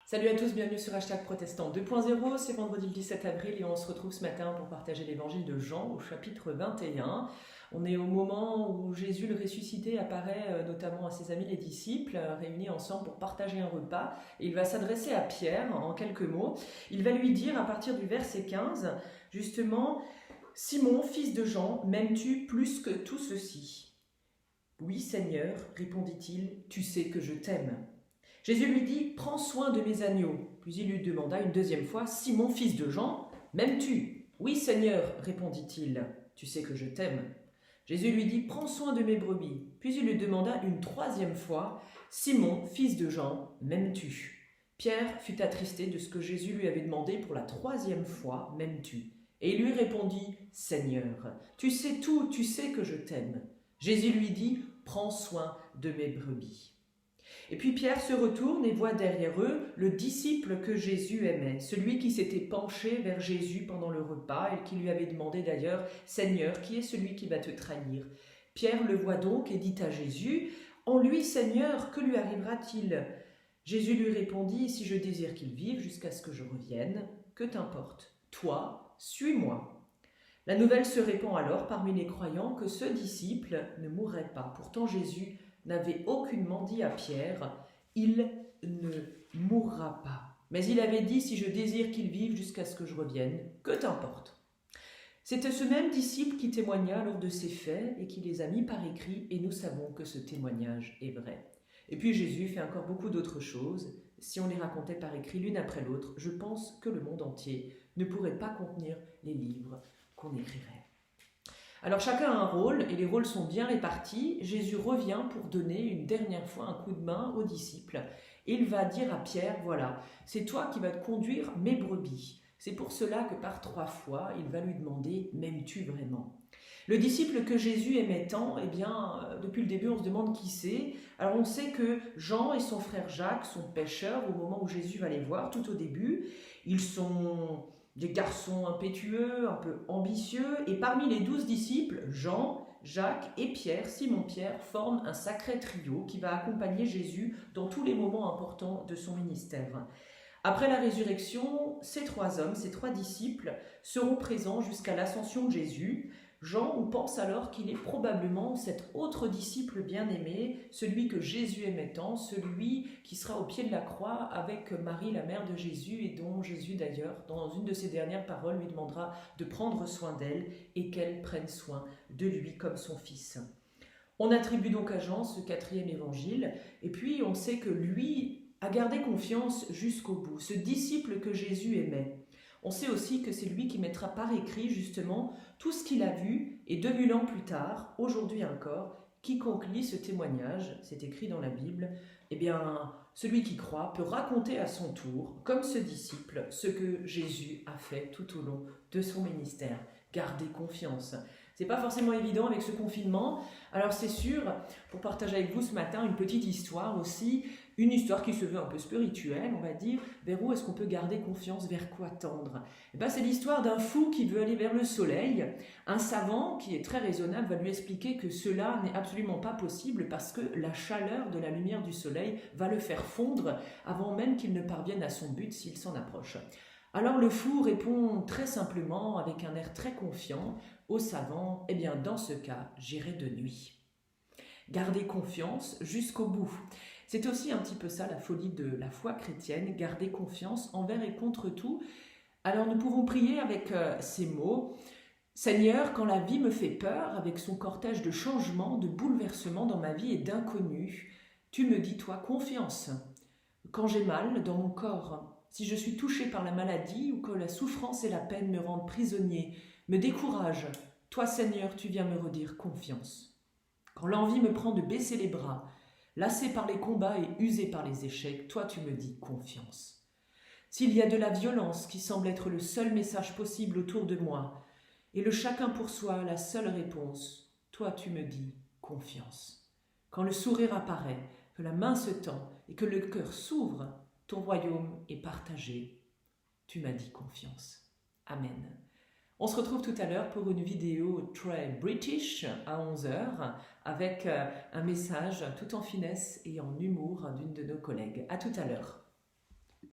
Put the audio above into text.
Salut à tous, bienvenue sur Hashtag Protestant 2.0, c'est vendredi le 17 avril et on se retrouve ce matin pour partager l'évangile de Jean au chapitre 21. On est au moment où Jésus le ressuscité apparaît notamment à ses amis les disciples, réunis ensemble pour partager un repas. Et il va s'adresser à Pierre en quelques mots. Il va lui dire à partir du verset 15, justement, « Simon, fils de Jean, m'aimes-tu plus que tout ceci ?» « Oui, Seigneur, répondit-il, tu sais que je t'aime. » Jésus lui dit « Prends soin de mes agneaux. » Puis il lui demanda une deuxième fois « Simon, fils de Jean, m'aimes-tu » ?« Oui, Seigneur, répondit-il, tu sais que je t'aime. » Jésus lui dit « Prends soin de mes brebis. » Puis il lui demanda une troisième fois « Simon, fils de Jean, m'aimes-tu » Pierre fut attristé de ce que Jésus lui avait demandé pour la troisième fois « M'aimes-tu » Et il lui répondit « Seigneur, tu sais tout, tu sais que je t'aime. » Jésus lui dit « Prends soin de mes brebis. » Et puis Pierre se retourne et voit derrière eux le disciple que Jésus aimait, celui qui s'était penché vers Jésus pendant le repas et qui lui avait demandé d'ailleurs « Seigneur, qui est celui qui va te trahir ?» Pierre le voit donc et dit à Jésus « En lui, Seigneur, que lui arrivera-t-il » Jésus lui répondit « Si je désire qu'il vive jusqu'à ce que je revienne, que t'importe? Toi, suis-moi. » La nouvelle se répand alors parmi les croyants que ce disciple ne mourrait pas. Pourtant Jésus n'avait aucunement dit à Pierre « Il ne mourra pas ». Mais il avait dit « Si je désire qu'il vive jusqu'à ce que je revienne, que t'importe ?» C'était ce même disciple qui témoigna lors de ces faits et qui les a mis par écrit, et nous savons que ce témoignage est vrai. Et puis Jésus fait encore beaucoup d'autres choses. Si on les racontait par écrit l'une après l'autre, je pense que le monde entier ne pourrait pas contenir les livres qu'on écrirait. Alors chacun a un rôle et les rôles sont bien répartis. Jésus revient pour donner une dernière fois un coup de main aux disciples. Et il va dire à Pierre, voilà, c'est toi qui vas te conduire mes brebis. C'est pour cela que par 3 fois, il va lui demander, m'aimes-tu vraiment ? Le disciple que Jésus aimait tant, eh bien, depuis le début, on se demande qui c'est. Alors on sait que Jean et son frère Jacques sont pêcheurs au moment où Jésus va les voir, tout au début. Ils sont des garçons impétueux, un peu ambitieux, et parmi les 12 disciples, Jean, Jacques et Pierre, Simon-Pierre, forment un sacré trio qui va accompagner Jésus dans tous les moments importants de son ministère. Après la résurrection, ces 3 hommes, ces 3 disciples, seront présents jusqu'à l'ascension de Jésus. Jean, on pense alors qu'il est probablement cet autre disciple bien-aimé, celui que Jésus aimait tant, celui qui sera au pied de la croix avec Marie, la mère de Jésus, et dont Jésus d'ailleurs, dans une de ses dernières paroles, lui demandera de prendre soin d'elle et qu'elle prenne soin de lui comme son fils. On attribue donc à Jean ce 4e évangile, et puis on sait que lui a gardé confiance jusqu'au bout, ce disciple que Jésus aimait. On sait aussi que c'est lui qui mettra par écrit justement tout ce qu'il a vu et 2000 ans plus tard, aujourd'hui encore, quiconque lit ce témoignage, c'est écrit dans la Bible, eh bien, celui qui croit peut raconter à son tour, comme ce disciple, ce que Jésus a fait tout au long de son ministère. Gardez confiance. C'est pas forcément évident avec ce confinement. Alors c'est sûr, pour partager avec vous ce matin une petite histoire aussi, une histoire qui se veut un peu spirituelle, on va dire, vers où est-ce qu'on peut garder confiance, vers quoi tendre ? C'est l'histoire d'un fou qui veut aller vers le soleil. Un savant, qui est très raisonnable, va lui expliquer que cela n'est absolument pas possible parce que la chaleur de la lumière du soleil va le faire fondre avant même qu'il ne parvienne à son but s'il s'en approche. Alors le fou répond très simplement, avec un air très confiant, au savant, « Eh bien, dans ce cas, j'irai de nuit. » Garder confiance jusqu'au bout. C'est aussi un petit peu ça la folie de la foi chrétienne, garder confiance envers et contre tout. Alors nous pouvons prier avec ces mots. Seigneur, quand la vie me fait peur, avec son cortège de changements, de bouleversements dans ma vie et d'inconnus, tu me dis, toi, confiance. Quand j'ai mal dans mon corps, si je suis touché par la maladie ou que la souffrance et la peine me rendent prisonnier, me découragent, toi, Seigneur, tu viens me redire confiance. Quand l'envie me prend de baisser les bras, lassé par les combats et usé par les échecs, toi tu me dis confiance. S'il y a de la violence qui semble être le seul message possible autour de moi, et le chacun pour soi la seule réponse, toi tu me dis confiance. Quand le sourire apparaît, que la main se tend et que le cœur s'ouvre, ton royaume est partagé. Tu m'as dit confiance. Amen. On se retrouve tout à l'heure pour une vidéo très british à 11h avec un message tout en finesse et en humour d'une de nos collègues. À tout à l'heure.